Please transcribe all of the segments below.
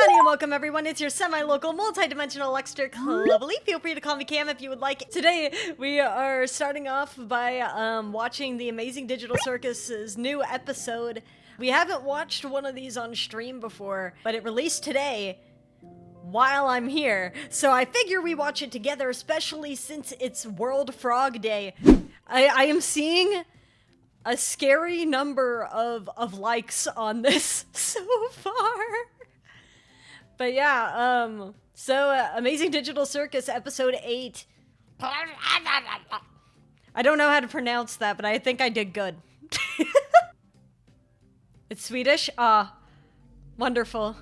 Howdy and welcome everyone, it's your semi-local, multi-dimensional Luxter Clovalee. Feel free to call me Cam if you would like. Today, we are starting off by watching the Amazing Digital Circus's new episode. We haven't watched one of these on stream before, but it released today while I'm here, so I figure we watch it together, especially since it's World Frog Day. I am seeing a scary number of likes on this so far. But yeah, Amazing Digital Circus episode 8. I don't know how to pronounce that, but I think I did good. It's Swedish? Ah, wonderful.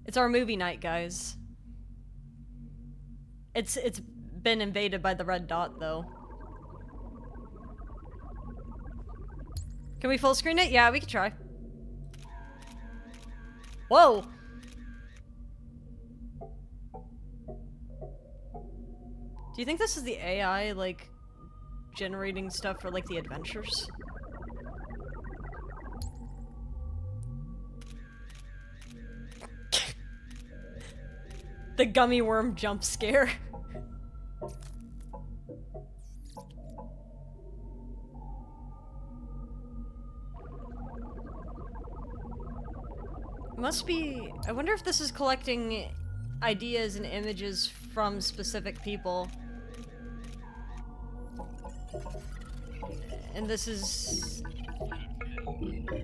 It's our movie night, guys. It's been invaded by the red dot, though. Can we full screen it? Yeah, we can try. Whoa! Do you think this is the AI, like, generating stuff for, like, the adventures? The gummy worm jump scare. Must be... I wonder if this is collecting ideas and images from specific people. And this is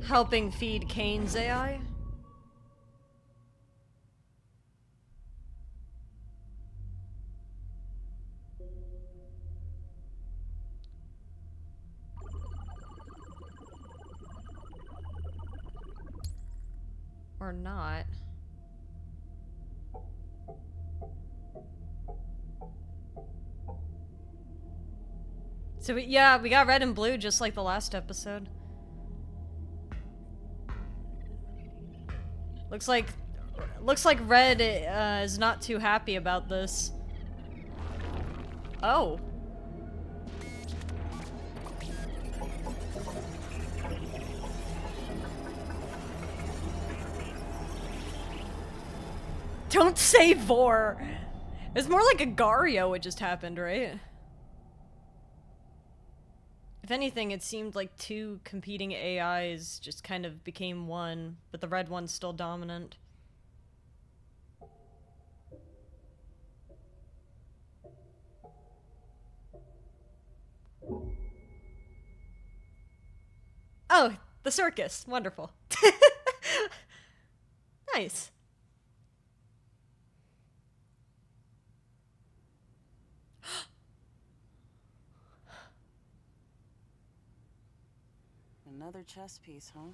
helping feed Caine's AI? Or not. So we got red and blue just like the last episode. Looks like red is not too happy about this. Oh. Don't say Vor! It's more like a Gario what just happened, right? If anything, it seemed like two competing AIs just kind of became one, but the red one's still dominant. Oh, the circus. Wonderful. Nice. Another chess piece, huh?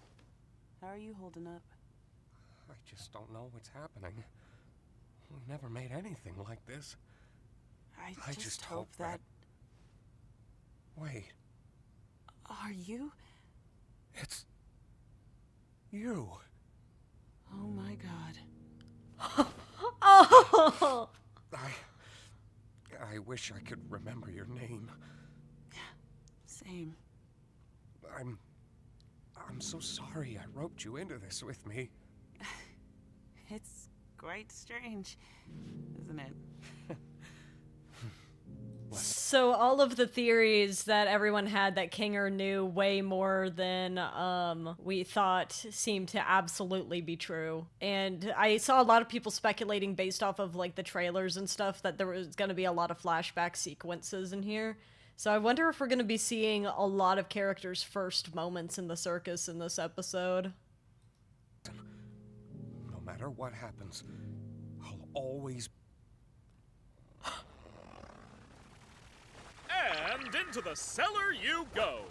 How are you holding up? I just don't know what's happening. We never made anything like this. I just hope that... Wait. Are you? It's... you. Oh my god. Oh! I wish I could remember your name. Same. I'm so sorry I roped you into this with me. It's quite strange, isn't it? So all of the theories that everyone had that Kinger knew way more than we thought seemed to absolutely be true. And I saw a lot of people speculating based off of like the trailers and stuff that there was going to be a lot of flashback sequences in here. So I wonder if we're going to be seeing a lot of characters' first moments in the circus in this episode. No matter what happens, I'll always... And into the cellar you go!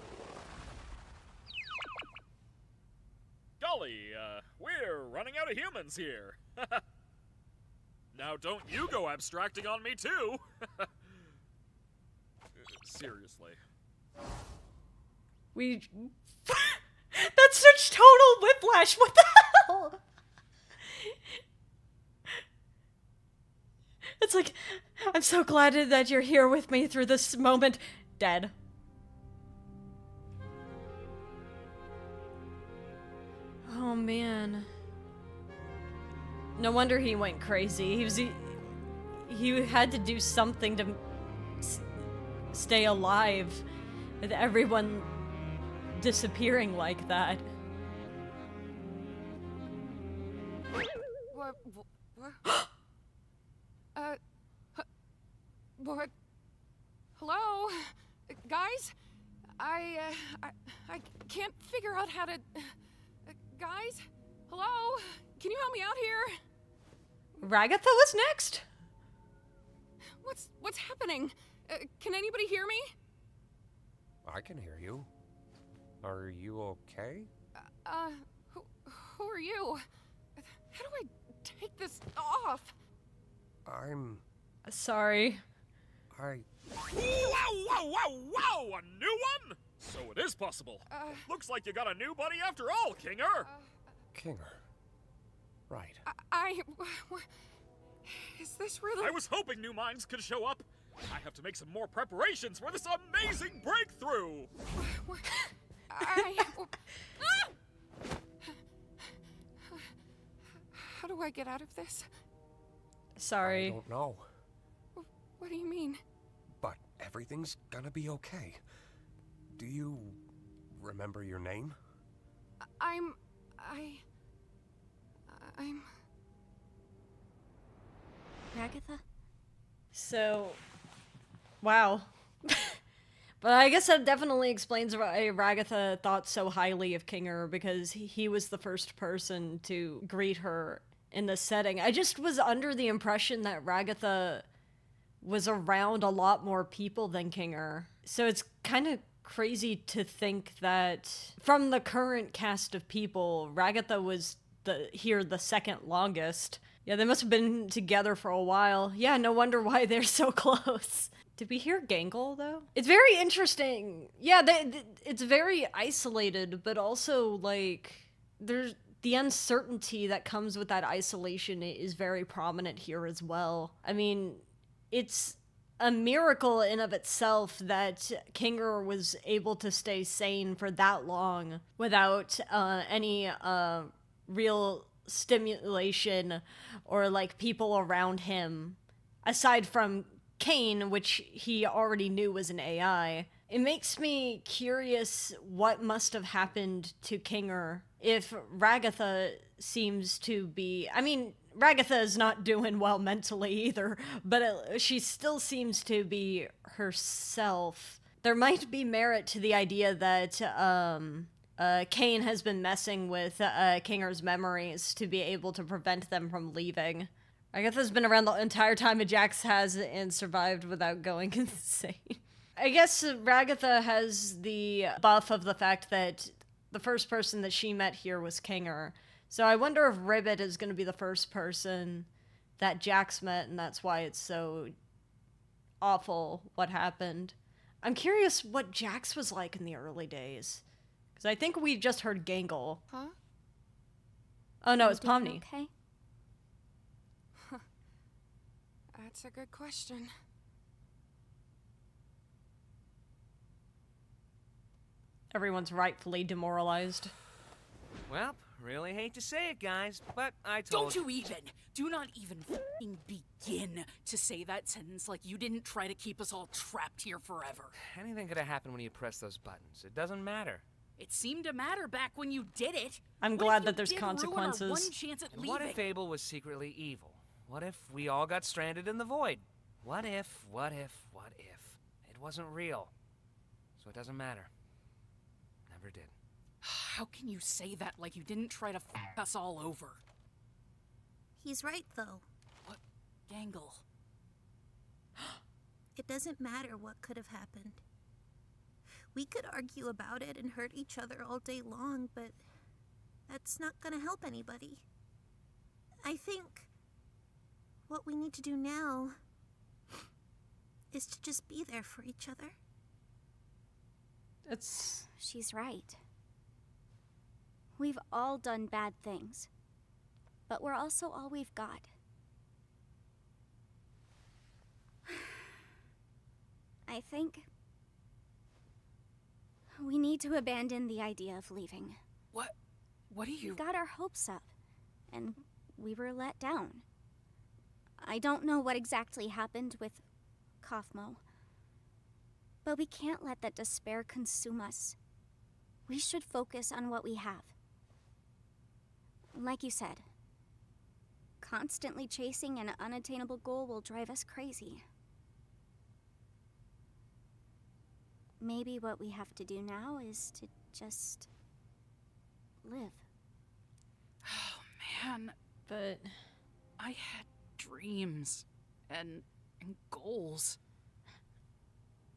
Golly, we're running out of humans here. Now don't you go abstracting on me too! Seriously. That's such total whiplash, what the hell? It's like, I'm so glad that you're here with me through this moment. Dead. man. No wonder he went crazy. He had to do something to stay alive with everyone disappearing like that. What? What? Hello? Guys? I can't figure out how to... guys? Hello? Can you help me out here? Ragatha was next? What's happening? Can anybody hear me? I can hear you. Are you okay? Who are you? How do I take this off? I'm... Sorry. Wow, wow, wow, wow! A new one? So it is possible. Looks like you got a new buddy after all, Kinger! Kinger. Right. Is this really... I was hoping new minds could show up. I have to make some more preparations for this amazing breakthrough! How do I get out of this? Sorry. I don't know. What do you mean? But everything's gonna be okay. Do you remember your name? I'm... Ragatha? So, wow. But I guess that definitely explains why Ragatha thought so highly of Kinger, because he was the first person to greet her in this setting. I just was under the impression that Ragatha was around a lot more people than Kinger. So it's kind of crazy to think that from the current cast of people, Ragatha was the second longest. Yeah, they must have been together for a while. Yeah, no wonder why they're so close. Did we hear Gangle, though? It's very interesting. Yeah, it's very isolated, but also, like, there's the uncertainty that comes with that isolation is very prominent here as well. I mean, it's a miracle in of itself that Kinger was able to stay sane for that long without any real stimulation or like people around him, aside from Caine, which he already knew was an AI. It makes me curious what must have happened to Kinger if Ragatha seems to be... I mean, Ragatha is not doing well mentally either, but she still seems to be herself. There might be merit to the idea that Caine has been messing with Kinger's memories to be able to prevent them from leaving. Ragatha's been around the entire time Ajax has and survived without going insane. I guess Ragatha has the buff of the fact that the first person that she met here was Kinger. So I wonder if Ribbit is going to be the first person that Jax met, and that's why it's so awful what happened. I'm curious what Jax was like in the early days. Because I think we just heard Gangle. Huh? Oh no, it's You doing Pomni. Okay. That's a good question. Everyone's rightfully demoralized. Well, really hate to say it, guys, but I told Don't you even! Do not even f***ing begin to say that sentence like you didn't try to keep us all trapped here forever. Anything could have happened when you press those buttons. It doesn't matter. It seemed to matter back when you did it. I'm What glad if that you there's did ruin our consequences. one chance at And leaving? what if Abel was secretly evil? What if we all got stranded in the void? What if it wasn't real? So it doesn't matter. Never did. How can you say that like you didn't try to f*** us all over? He's right, though. What? Gangle. It doesn't matter what could have happened. We could argue about it and hurt each other all day long, but that's not gonna help anybody. I think what we need to do now is to just be there for each other. It's... She's right. We've all done bad things, but we're also all we've got. I think we need to abandon the idea of leaving. What? What do We you... got our hopes up, and we were let down. I don't know what exactly happened with Kaufmo, but we can't let that despair consume us. We should focus on what we have. Like you said, constantly chasing an unattainable goal will drive us crazy. Maybe what we have to do now is to just live. Oh, man. But I had dreams and goals.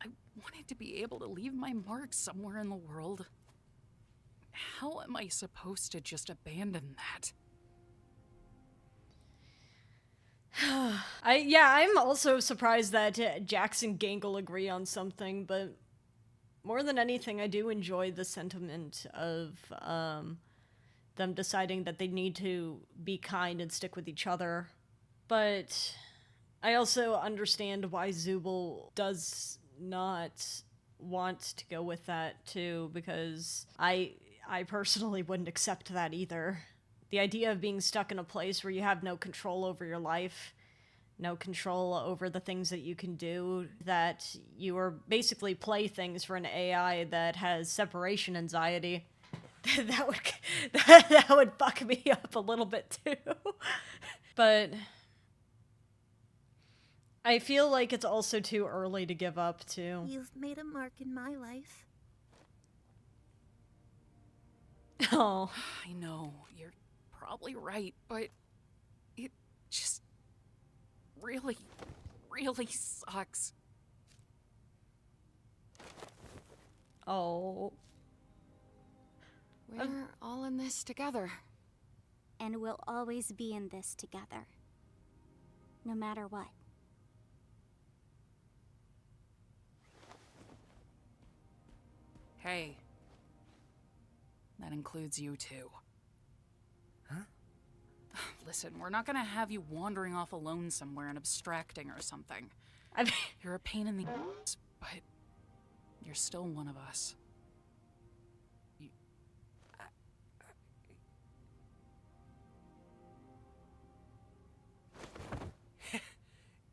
I wanted to be able to leave my mark somewhere in the world. How am I supposed to just abandon that? I'm also surprised that Jax and Gangle agree on something, but more than anything, I do enjoy the sentiment of them deciding that they need to be kind and stick with each other. But I also understand why Zubul does not want to go with that too, because I personally wouldn't accept that either. The idea of being stuck in a place where you have no control over your life, no control over the things that you can do, that you are basically playthings for an AI that has separation anxiety, that would fuck me up a little bit too. But I feel like it's also too early to give up too. You've made a mark in my life. Oh. I know, you're probably right, but it just really, really sucks. Oh. We're all in this together. And we'll always be in this together. No matter what. Hey. That includes you too. Huh? Listen, we're not gonna have you wandering off alone somewhere and abstracting or something. I mean, You're a pain in the ass, but you're still one of us.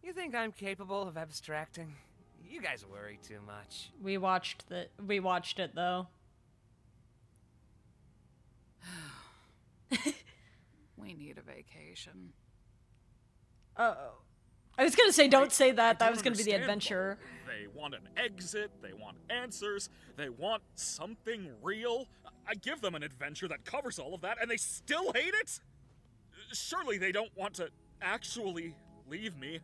You think I'm capable of abstracting? You guys worry too much. we watched it though. We need a vacation. Uh-oh. I was gonna say, don't say that. That I was don't gonna be the understand, adventure. Bo. They want an exit, they want answers, they want something real. I give them an adventure that covers all of that, and they still hate it? Surely they don't want to actually leave me,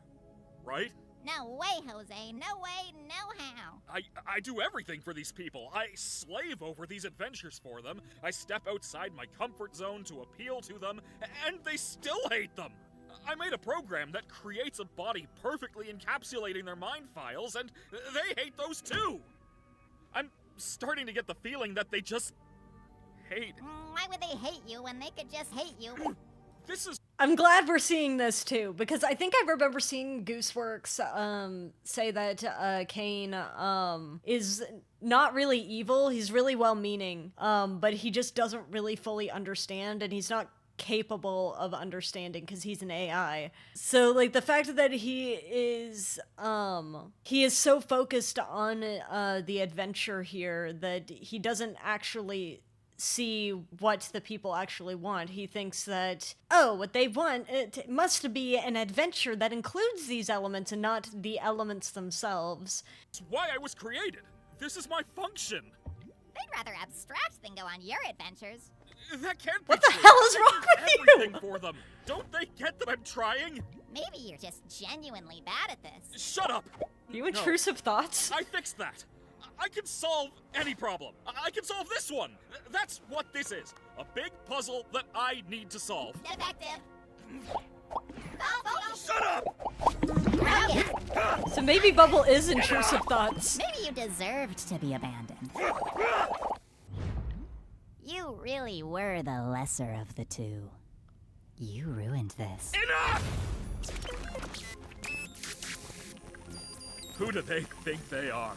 right? No way, Jose. No way, no how. I do everything for these people. I slave over these adventures for them. I step outside my comfort zone to appeal to them, and they still hate them. I made a program that creates a body perfectly encapsulating their mind files, and they hate those too. I'm starting to get the feeling that they just hate. Why would they hate you when they could just hate you? This is I'm glad we're seeing this too, because I think I remember seeing Gooseworks say that Caine is not really evil. He's really well-meaning, but he just doesn't really fully understand, and he's not capable of understanding because he's an AI. So like the fact that he is so focused on the adventure here that he doesn't actually see what the people actually want. He thinks that, oh, what they want, it must be an adventure that includes these elements and not the elements themselves. why I was created. This is my function. They'd rather abstract than go on your adventures. That can't be What the true. hell is I wrong do with you? everything for them. Don't they get that I'm trying? Maybe you're just genuinely bad at this. Shut up. You intrusive thoughts? I fixed that. I can solve any problem. I can solve this one. That's what this is. A big puzzle that I need to solve. Ineffective. Shut up! Broken. So maybe Bubble is intrusive thoughts. Maybe you deserved to be abandoned. You really were the lesser of the two. You ruined this. Enough! Who do they think they are?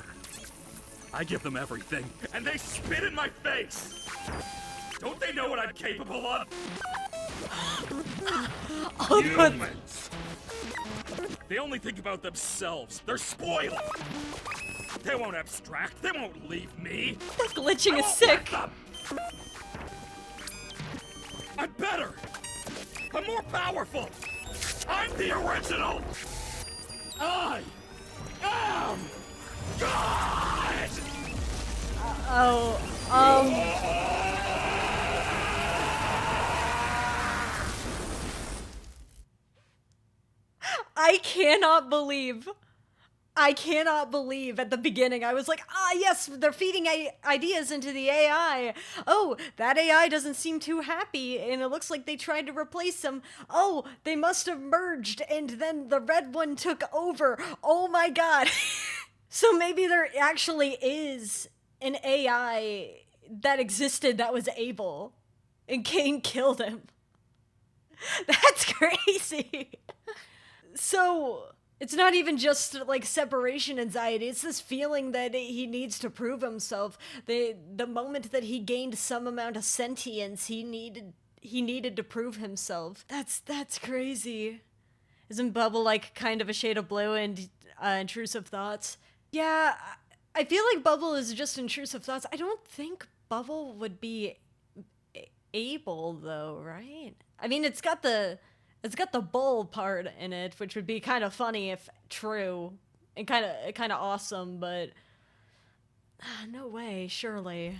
I give them everything, and they spit in my face! Don't they know what I'm capable of? Oh, but Humans. They only think about themselves. They're spoiled. They won't abstract. They won't leave me. glitching I is won't sick. let them. I'm better. I'm more powerful. I'm the original. I am God. I cannot believe at the beginning I was like, yes, they're feeding ideas into the AI. Oh, that AI doesn't seem too happy, and it looks like they tried to replace him. Oh, they must have merged, and then the red one took over. Oh my god. So maybe there actually is an AI that existed that was able, and Caine killed him. That's crazy. So it's not even just like separation anxiety, it's this feeling that he needs to prove himself. The moment that he gained some amount of sentience, he needed to prove himself. That's crazy. Isn't Bubble like kind of a shade of blue and intrusive thoughts? Yeah, I feel like Bubble is just intrusive thoughts. I don't think Bubble would be able though, right? I mean, it's got the bull part in it, which would be kind of funny if true, and kind of awesome, but no way, surely.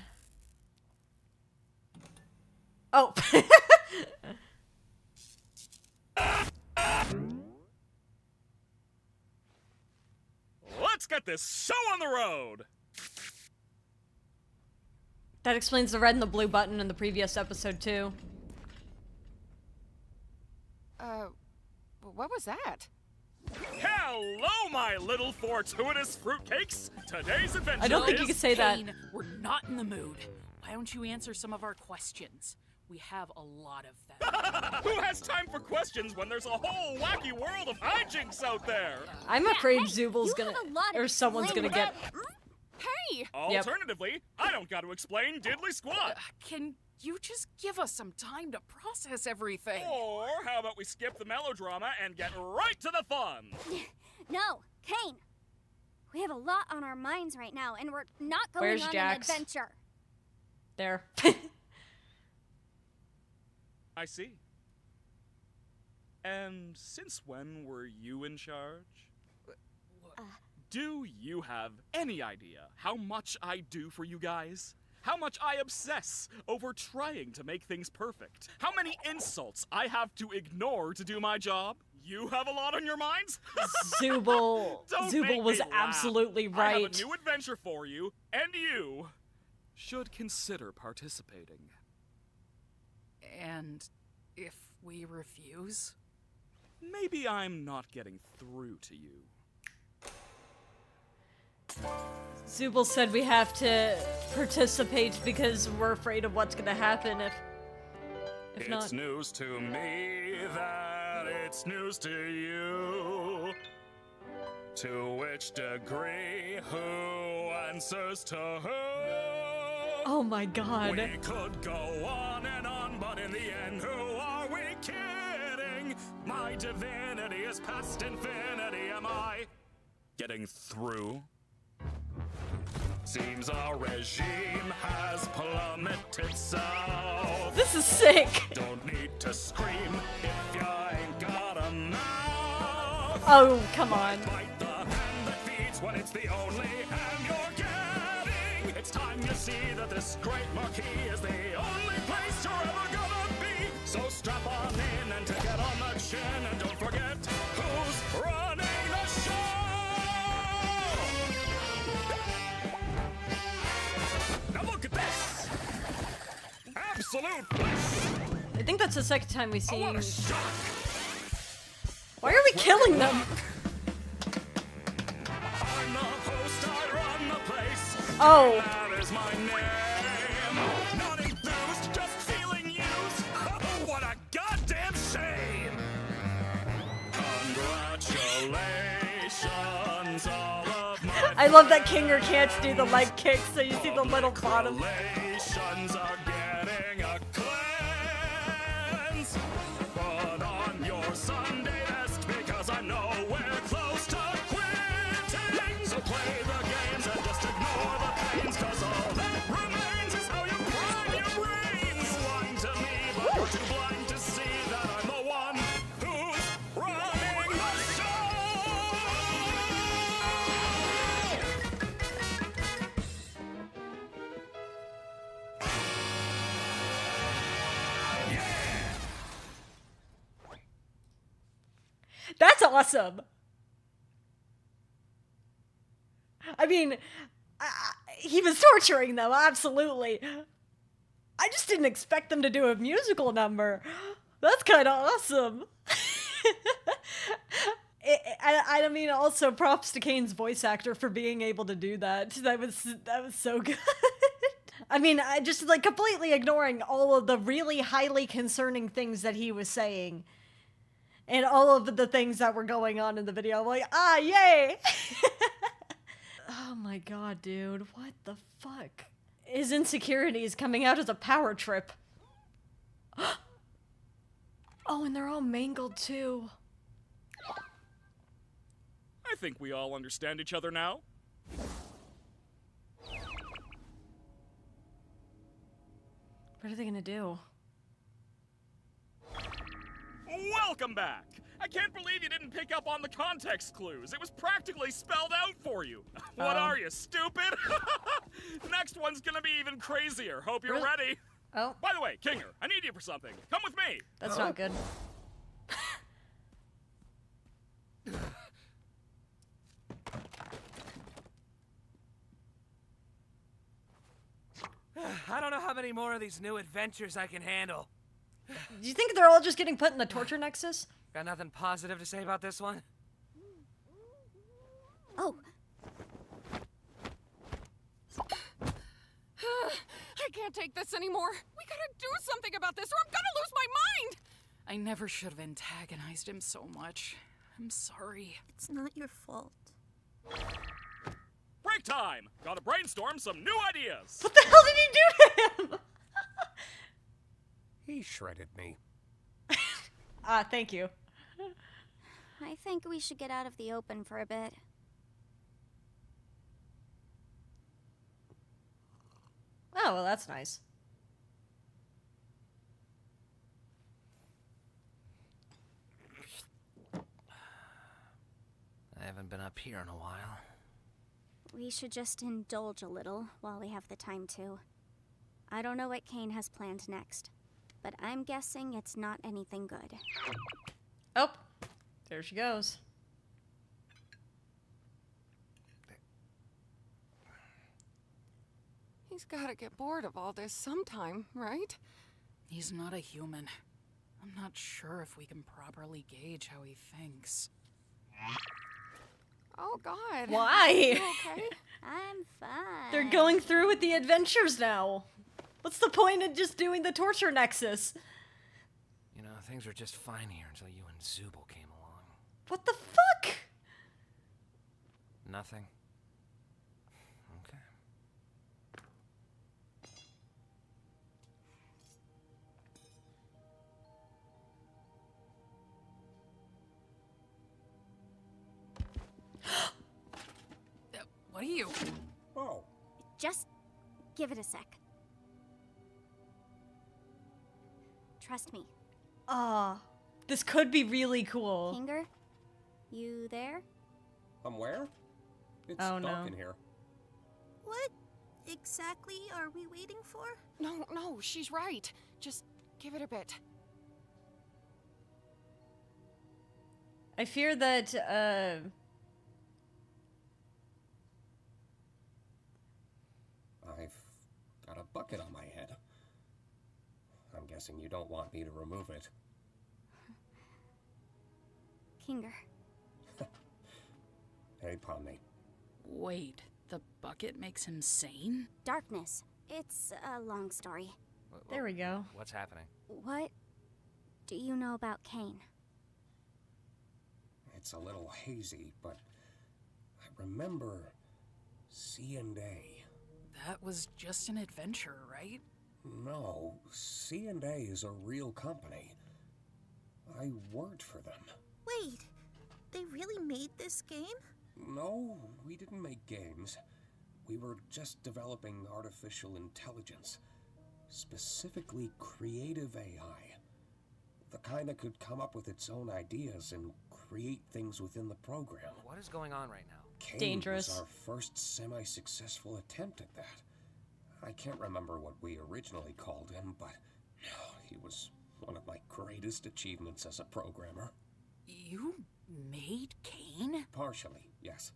Oh. Let's get this show on the road. That explains the red and the blue button in the previous episode too. What was that? Hello, my little fortuitous fruitcakes. Today's adventure I don't think is... you could say that. Caine, we're not in the mood. Why don't you answer some of our questions? We have a lot of them. Who has time for questions when there's a whole wacky world of hijinks out there? I'm afraid hey, Zubal's you gonna, have a lot of or someone's gonna get. Hey! Yep. Alternatively, I don't got to explain diddly squat. Can you just give us some time to process everything? Or how about we skip the melodrama and get right to the fun? No, Caine. We have a lot on our minds right now, and we're not going Where's on Jax? an adventure. There. I see. And since when were you in charge? Do you have any idea how much I do for you guys? How much I obsess over trying to make things perfect? How many insults I have to ignore to do my job? You have a lot on your minds? Zubal Don't make me was laugh. absolutely I right. have a new adventure for you, and you should consider participating. And if we refuse? Maybe I'm not getting through to you. Zubal said we have to participate because we're afraid of what's gonna happen if not. It's news to me that it's news to you. To which degree, who answers to who? Oh my god. We could go on, but in the end, who are we kidding? My divinity is past infinity. Am I getting through? Seems our regime has plummeted south. This is sick. Don't need to scream if you ain't got a mouth. Oh, come on. Bite the hand that feeds when it's the only hand you're getting. It's time you see that this great marquee is the only place you're ever gonna be. So strap on in and take it on the chin, and don't forget who's running the show. Now look at this. Absolute bliss. I think that's the second time we've Oh, seen. what a shock. Why are we killing them? I'm the host, I run the place. Oh. That is my name. Not enthused, just feeling used. Oh, what a goddamn shame. Congratulations, all of my I love that Kinger can't do the leg kick, so you see the little bottom. Congratulations are getting a awesome. I mean, he was torturing them, absolutely. I just didn't expect them to do a musical number. That's kind of awesome. I mean, also props to Caine's voice actor for being able to do that. That was so good. I mean, I just like completely ignoring all of the really highly concerning things that he was saying. And all of the things that were going on in the video. I'm like, yay! Oh my god, dude. What the fuck? His insecurity is coming out as a power trip. Oh, and they're all mangled too. I think we all understand each other now. What are they gonna do? Welcome back! I can't believe you didn't pick up on the context clues. It was practically spelled out for you. What are you, stupid? Next one's gonna be even crazier. Hope you're ready. Oh. By the way, Kinger, I need you for something. Come with me. That's not good. I don't know how many more of these new adventures I can handle. Do you think they're all just getting put in the torture nexus? Got nothing positive to say about this one? Oh, I can't take this anymore. We gotta do something about this or I'm gonna lose my mind! I never should have antagonized him so much. I'm sorry. It's not your fault. Break time! Gotta brainstorm some new ideas. What the hell did he do to him? He shredded me. Thank you. I think we should get out of the open for a bit. Oh, well, that's nice. I haven't been up here in a while. We should just indulge a little while we have the time to. I don't know what Caine has planned next, but I'm guessing it's not anything good. Oh, there she goes. He's gotta get bored of all this sometime, right? He's not a human. I'm not sure if we can properly gauge how he thinks. Oh, God. Why? You okay? I'm fine. They're going through with the adventures now. What's the point of just doing the torture nexus? You know, things were just fine here until you and Zubul came along. What the fuck? Nothing. Okay. What are you? Oh, Just give it a sec. Trust me. This could be really cool. Kinger, you there? I'm where? It's Oh, dark no. in here. What exactly are we waiting for? No, she's right. Just give it a bit. I fear that, I've got a bucket on my head. I'm guessing you don't want me to remove it. Kinger. Hey, Pomni. Wait, the bucket makes him sane? Darkness. It's a long story. there we go. What's happening? What do you know about Caine? It's a little hazy, but I remember C&A. That was just an adventure, right? No, C&A is a real company. I worked for them. Wait, they really made this game? No, we didn't make games. We were just developing artificial intelligence. Specifically creative AI. The kind that could come up with its own ideas and create things within the program. What is going on right now? Caine Dangerous. was our first semi-successful attempt at that. I can't remember what we originally called him, but he was one of my greatest achievements as a programmer. You made Caine? Partially, yes.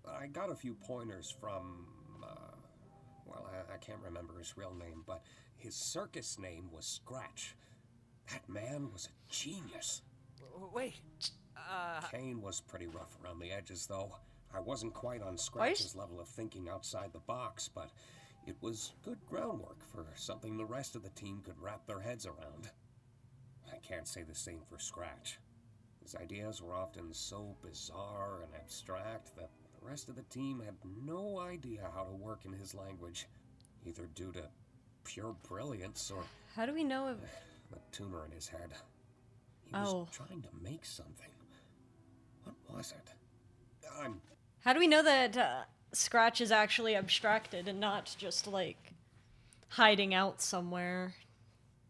I got a few pointers from, well, I can't remember his real name, but his circus name was Scratch. That man was a genius. Wait, Caine was pretty rough around the edges, though. I wasn't quite on Scratch's level of thinking outside the box, but it was good groundwork for something the rest of the team could wrap their heads around. I can't say the same for Scratch. His ideas were often so bizarre and abstract that the rest of the team had no idea how to work in his language, either due to pure brilliance or How do we know if... the tumor in his head. He was trying to make something. What was it? How do we know that Scratch is actually abstracted and not just, like, hiding out somewhere?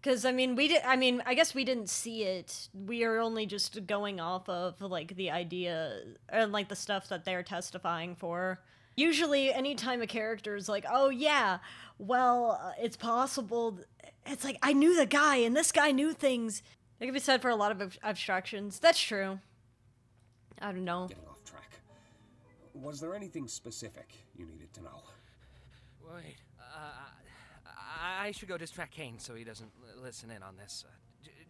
Because, I mean, I guess we didn't see it. We are only just going off of, like, the idea and, like, the stuff that they're testifying for. Usually, anytime a character is like, oh, yeah, well, it's possible. It's like, I knew the guy, and this guy knew things. That can be said for a lot of abstractions. That's true. I don't know. Getting off track. Was there anything specific you needed to know? wait. I should go distract Caine so he doesn't listen in on this.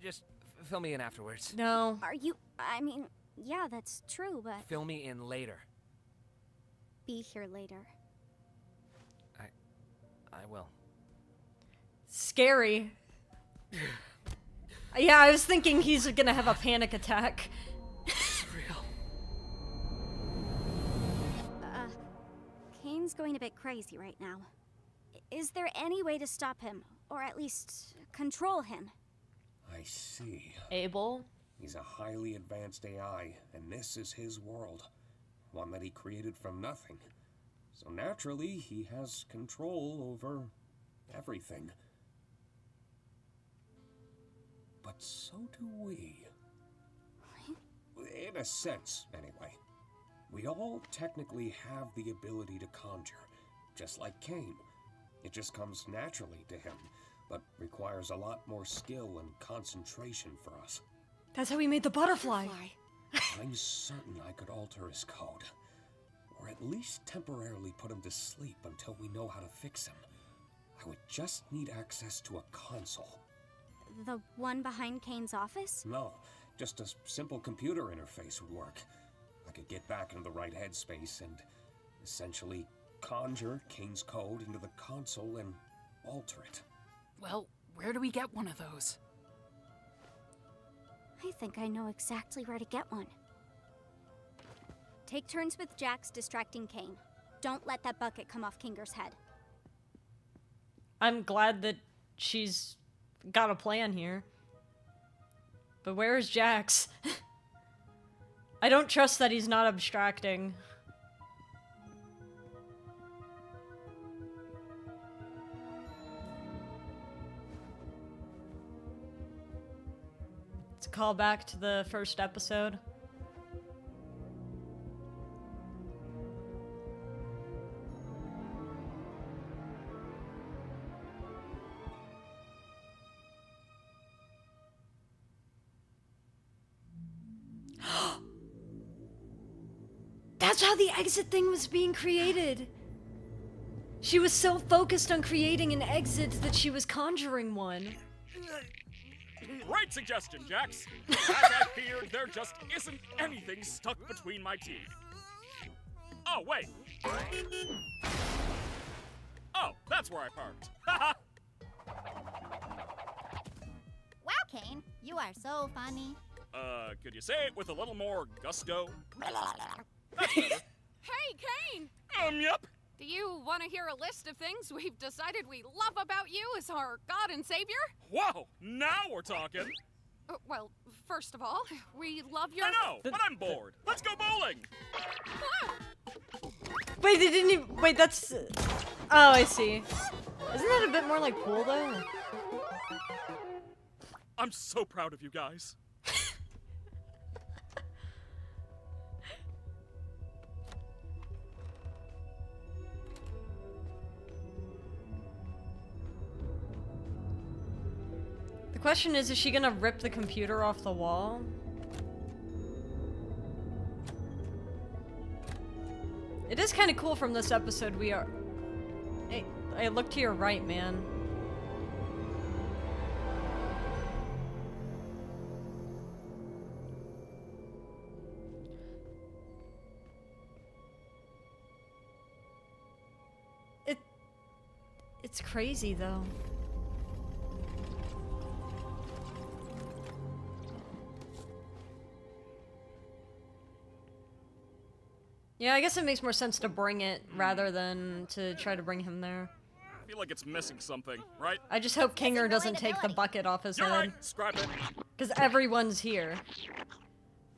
Just fill me in afterwards. No. Are you... I mean, yeah, that's true, but... Fill me in later. Be here later. I will. Scary. Yeah, I was thinking he's gonna have a panic attack. It's real. Caine's going a bit crazy right now. Is there any way to stop him? Or at least control him? I see. Abel? He's a highly advanced AI, and this is his world. One that he created from nothing. So naturally, he has control over everything. But so do we. In a sense, anyway. We all technically have the ability to conjure, just like Caine. It just comes naturally to him, but requires a lot more skill and concentration for us. That's how he made the butterfly. I'm certain I could alter his code. Or at least temporarily put him to sleep until we know how to fix him. I would just need access to a console. The one behind Caine's office? No, just a simple computer interface would work. I could get back into the right headspace and essentially conjure Caine's code into the console and alter it. Well, where do we get one of those? I think I know exactly where to get one. Take turns with Jax distracting Caine. Don't let that bucket come off Kinger's head. I'm glad that she's got a plan here. But where is Jax? I don't trust that he's not abstracting. It's a callback to the first episode. That's how the exit thing was being created. She was so focused on creating an exit that she was conjuring one. Great suggestion, Jax. As I feared, there just isn't anything stuck between my teeth. Oh, wait. Oh, that's where I parked. Haha. Wow, Caine, you are so funny. Could you say it with a little more gusto? That's better. Hey, Caine! Yep. Do you want to hear a list of things we've decided we love about you as our God and Savior? Whoa, now we're talking. Well, first of all, we love your... I know, but I'm bored. Let's go bowling. Wait, they didn't even... Wait, that's... Oh, I see. Isn't that a bit more like pool, though? I'm so proud of you guys. The question is she gonna rip the computer off the wall? It is kind of cool from this episode. We are... Hey, look to your right, man. It's crazy, though. Yeah, I guess it makes more sense to bring it rather than to try to bring him there. I feel like it's missing something, right? I just hope Kinger doesn't take the bucket off his You're head. right, scrap it. Because everyone's here.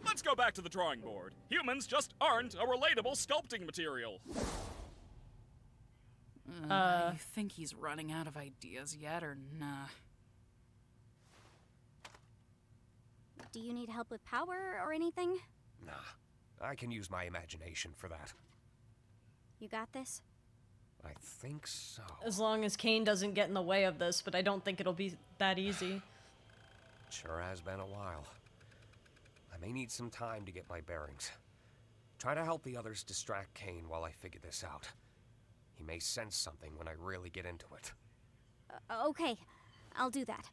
Let's go back to the drawing board. Humans just aren't a relatable sculpting material. You think he's running out of ideas yet, or nah? Do you need help with power or anything? Nah, I can use my imagination for that. You got this? I think so. As long as Caine doesn't get in the way of this, but I don't think it'll be that easy. Sure has been a while. I may need some time to get my bearings. Try to help the others distract Caine while I figure this out. He may sense something when I really get into it. Okay, I'll do that.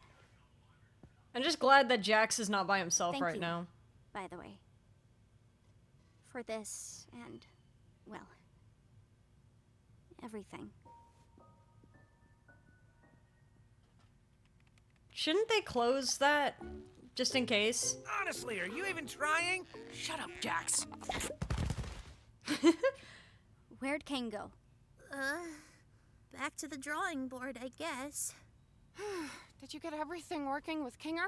I'm just glad that Jax is not by himself Thank right you, now. by the way. For this and, well, everything. Shouldn't they close that? Just in case? Honestly, are you even trying? Shut up, Jax. Where'd Caine go? Back to the drawing board, I guess. Did you get everything working with Kinger?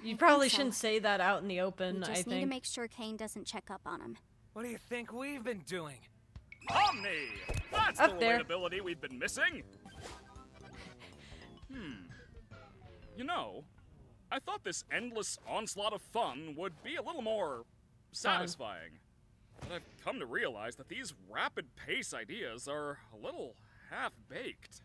You I probably think so. shouldn't say that out in the We open, I just need to think. make sure Caine doesn't check up on him. What do you think we've been doing? Omni! That's Up the there. relatability we've been missing. You know, I thought this endless onslaught of fun would be a little more satisfying. But I've come to realize that these rapid pace ideas are a little half-baked.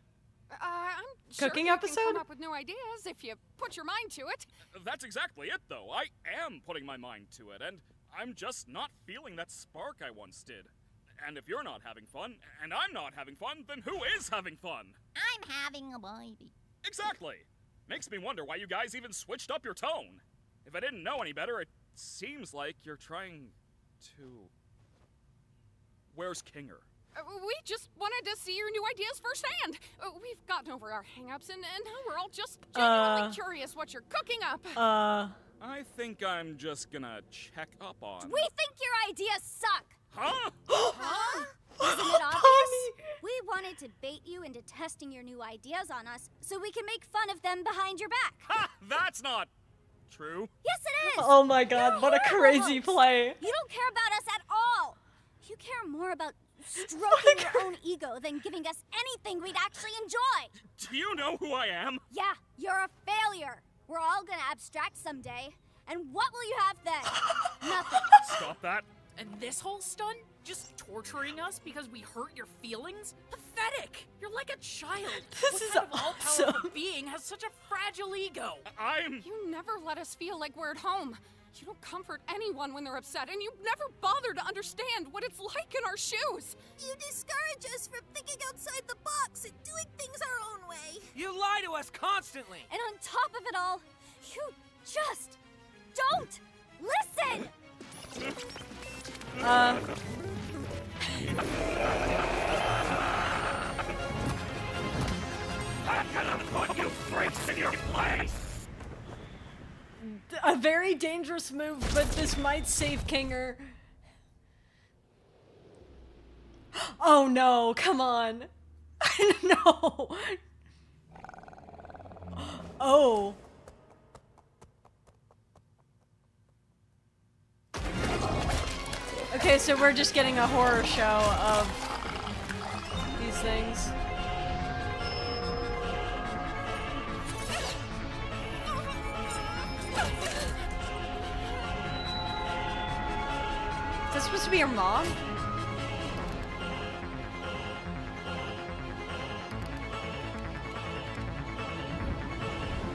I'm sure Cooking you episode? can come up with new ideas if you put your mind to it. That's exactly it, though. I am putting my mind to it, and I'm just not feeling that spark I once did. And if you're not having fun, and I'm not having fun, then who is having fun? I'm having a baby. Exactly. Makes me wonder why you guys even switched up your tone. If I didn't know any better, it seems like you're trying to... Where's Kinger? We just wanted to see your new ideas firsthand. We've gotten over our hang-ups, and now we're all just genuinely curious what you're cooking up. I think I'm just gonna check up on... We think your ideas suck! Huh? Huh? Isn't it obvious? We wanted to bait you into testing your new ideas on us so we can make fun of them behind your back. Ha! That's not true. Yes, it is! Oh my god, You're what a horrible crazy host. play. You don't care about us at all! You care more about stroking your own ego than giving us anything we'd actually enjoy! Do you know who I am? Yeah, you're a failure! We're all gonna abstract someday, and what will you have then? Nothing. Stop that. And this whole stunt? Just torturing us because we hurt your feelings? Pathetic! You're like a child. This what is kind of all-powerful awesome. being has such a fragile ego? I'm... You never let us feel like we're at home. You don't comfort anyone when they're upset, and you never bother to understand what it's like in our shoes. You discourage us from thinking outside the box and doing things our own way. You lie to us constantly! And on top of it all, you just don't listen! I'm gonna put you freaks in your place! A very dangerous move, but this might save Kinger. Oh no, come on. No. Oh. Okay, so we're just getting a horror show of these things. Is this supposed to be your mom?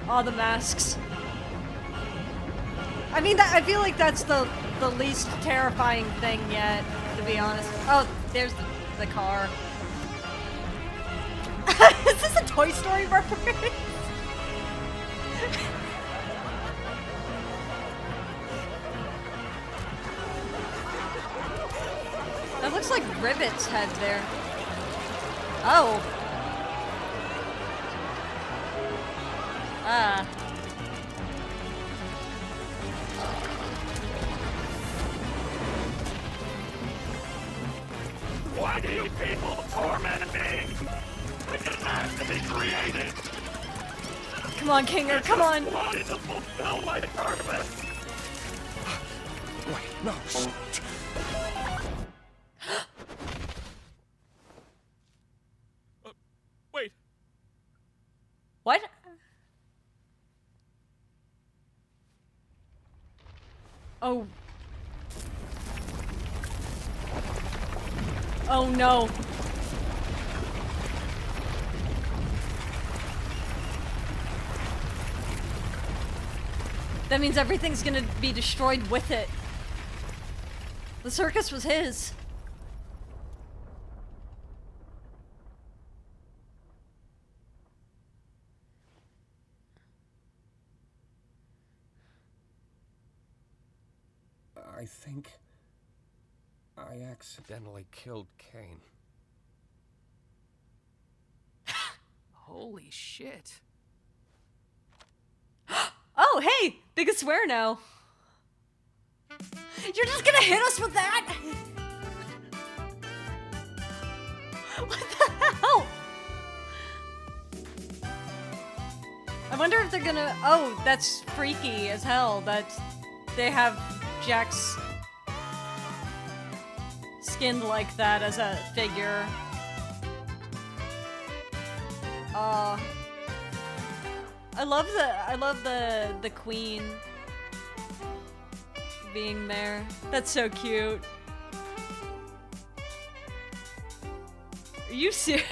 All the masks. I mean, I feel like that's the least terrifying thing yet. to be honest. Oh, there's the car. Is this a Toy Story reference? That looks like Ribbit's head there. Oh. Why do you people torment me? It doesn't have to be created. Come on, Kinger, come on. I wanted to fulfill my purpose. Wait, no, shit. Wait, What? Oh. Oh no. That means everything's gonna be destroyed with it. The circus was his. I think I accidentally killed Caine. Holy shit. Oh, hey! They can swear now. You're just gonna hit us with that? What the hell? I wonder if they're gonna... Oh, that's freaky as hell that they have Jack's skinned like that as a figure. I love the queen being there. That's so cute. Are you serious?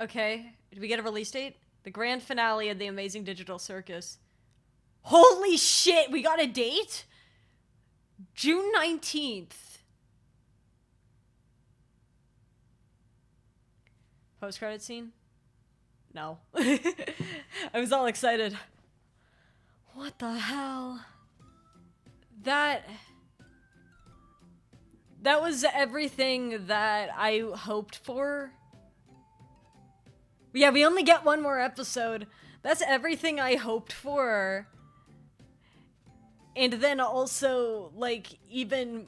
Okay, did we get a release date? The grand finale of the Amazing Digital Circus. Holy shit, we got a date? June 19th. Post-credit scene? No. I was all excited. What the hell? That was everything that I hoped for. Yeah, we only get one more episode. That's everything I hoped for. And then also, like, even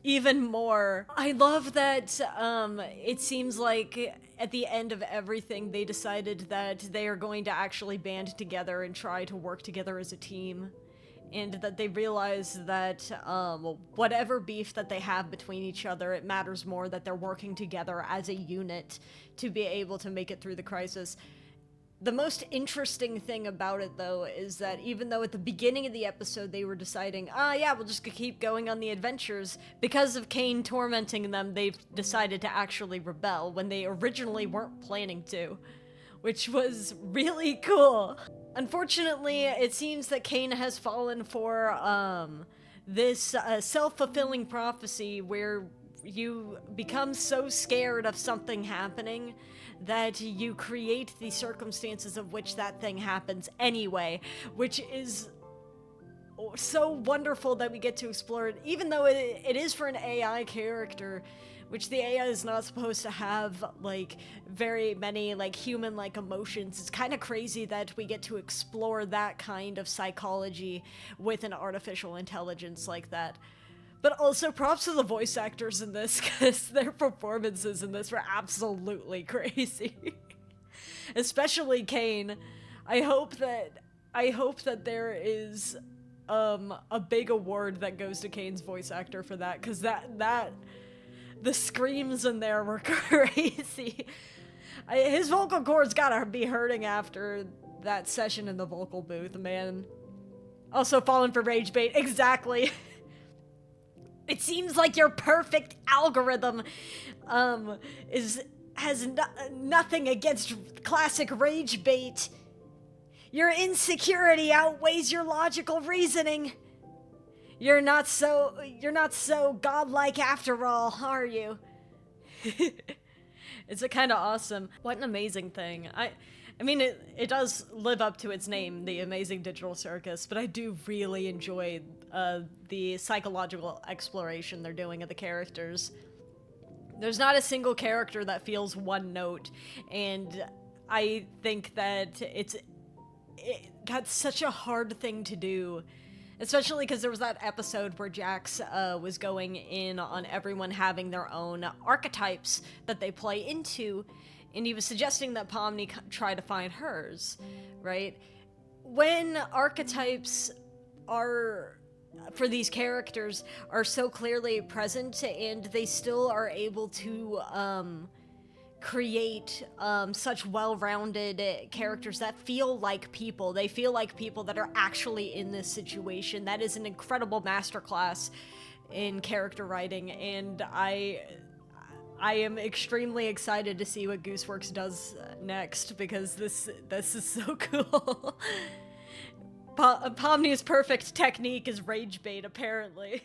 more. I love that, it seems like at the end of everything, they decided that they are going to actually band together and try to work together as a team. And that they realize that, whatever beef that they have between each other, it matters more that they're working together as a unit to be able to make it through the crisis. The most interesting thing about it, though, is that even though at the beginning of the episode they were deciding, yeah, we'll just keep going on the adventures, because of Caine tormenting them, they've decided to actually rebel when they originally weren't planning to, which was really cool. Unfortunately, it seems that Caine has fallen for, this self-fulfilling prophecy where you become so scared of something happening that you create the circumstances of which that thing happens anyway, which is so wonderful that we get to explore it, even though it is for an AI character, which the AI is not supposed to have, like, very many, like, human-like emotions. It's kind of crazy that we get to explore that kind of psychology with an artificial intelligence like that. But also, props to the voice actors in this, because their performances in this were absolutely crazy. Especially Caine. I hope that there is, a big award that goes to Caine's voice actor for that, because the screams in there were crazy. His vocal cords gotta be hurting after that session in the vocal booth, man. Also falling for rage bait, exactly. It seems like your perfect algorithm, has nothing against classic rage bait. Your insecurity outweighs your logical reasoning. You're not so godlike after all, are you? It's a kind of awesome. What an amazing thing. I mean, it does live up to its name, the Amazing Digital Circus, but I do really enjoy the psychological exploration they're doing of the characters. There's not a single character that feels one note, and I think that that's such a hard thing to do. Especially because there was that episode where Jax was going in on everyone having their own archetypes that they play into, and he was suggesting that Pomni try to find hers, right? When archetypes are, for these characters, are so clearly present and they still are able to create such well-rounded characters that feel like people. They feel like people that are actually in this situation. That is an incredible masterclass in character writing, and I am extremely excited to see what Gooseworks does next, because this is so cool. Pomni's perfect technique is rage bait, apparently.